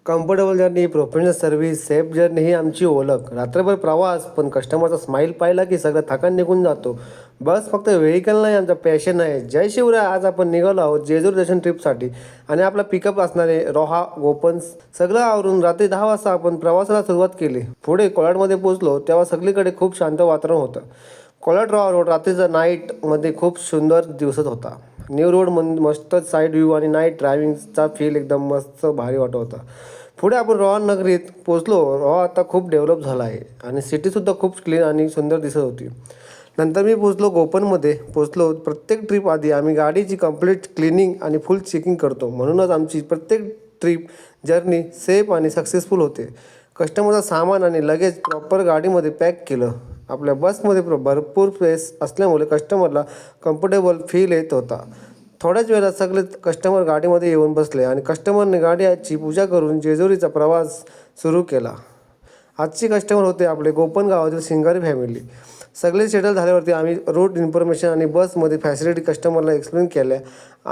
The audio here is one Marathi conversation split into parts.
Comfortable journey, professional service, safe journey ही आमची ओळख. रात्रभर प्रवास, पण कस्टमरचा स्माईल पाहिला की सगळं थकान निघून जातो. बस फक्त व्हेकल नाही, आमचा पॅशन आहे. जय शिवराय. आज आपण निघालो आहोत जेजूर दर्शन ट्रिपसाठी आणि आपला पिकअप असणारे रोहा गोपन सगळं आवरून रात्री 10 वाजता आपण प्रवासाला सुरुवात केली. पुढे कोलाडमध्ये पोहोचलो तेव्हा सगळीकडे खूप शांत वातावरण होतं. कोलाड रोहा रोड रात्रीचा नाईटमध्ये खूप सुंदर दिसत होता. न्यू रोड मस्त साईड व्ह्यू आणि नाईट ड्रायव्हिंगचा फील एकदम मस्त भारी वाटत होता. पुढे आपण रोहा नगरीत पोचलो. रोहा आता खूप डेव्हलप झाला आहे आणि सिटीसुद्धा खूप क्लीन आणि सुंदर दिसत होती. नंतर मी पोचलो गोपनमध्ये पोचलो. प्रत्येक ट्रिप आधी आम्ही गाडीची कंप्लीट क्लिनिंग आणि फुल चेकिंग करतो. म्हणूनच आमची प्रत्येक ट्रिप जर्नी सेफ आणि सक्सेसफुल होते. कस्टमरचा सामान आणि लगेज प्रॉपर गाडीमध्ये पॅक केलं. आपल्या बसमध्ये भरपूर स्पेस असल्यामुळे कस्टमरला कम्फर्टेबल फील येत होता. थोड्याच वेळात सगळे कस्टमर गाडीमध्ये येऊन बसले आणि कस्टमरने गाडीची पूजा करून जेजुरीचा प्रवास सुरू केला. आजची कस्टमर होते आपले गोपन गावातील सिंगारी फॅमिली. सगळे सेटल झाल्यावरती आम्ही रूट इन्फॉर्मेशन आणि बसमध्ये फॅसिलिटी कस्टमरला एक्सप्लेन केल्या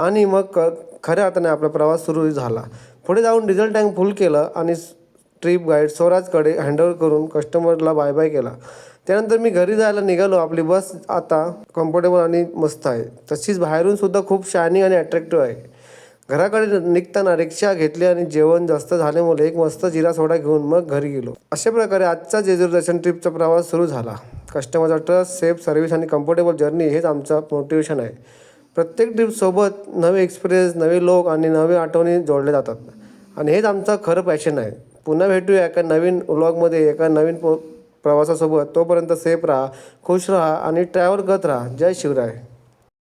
आणि मग खऱ्या अर्थाने आपला प्रवास सुरू झाला. पुढे जाऊन डिझेल टँक फुल केलं आणि ट्रिप गाईड स्वराजकडे हँडओव्हर करून कस्टमरला बाय बाय केला. त्यानंतर मी घरी जायला निघालो. आपली बस आता कम्फर्टेबल आणि मस्त आहे. तशीच बाहेरून सुद्धा खूप शायनिंग आणि अट्रॅक्टिव्ह आहे. घराकडे निघताना रिक्षा घेतली आणि जेवण जास्त झाल्यामुळे एक मस्त जिरा सोडा घेऊन मग घरी गेलो. अशा प्रकारे आजचा जेजूर दर्शन ट्रिपचा प्रवास सुरू झाला. कस्टमरचा ट्रस्ट, सेफ सर्व्हिस आणि कम्फर्टेबल जर्नी हेच आमचं मोटिवेशन आहे. प्रत्येक ट्रिपसोबत नवे एक्सपिरियन्स, नवे लोक आणि नवे आठवणी जोडले जातात आणि हेच आमचं खरं पॅशन आहे. पुन्हा भेटूया एका नवीन व्लॉगमध्ये एका नवीन प्रवासासोबत. तोपर्यंत सेफ राहा, खुश राहा आणि ट्रॅव्हल करत राहा. जय शिवराय.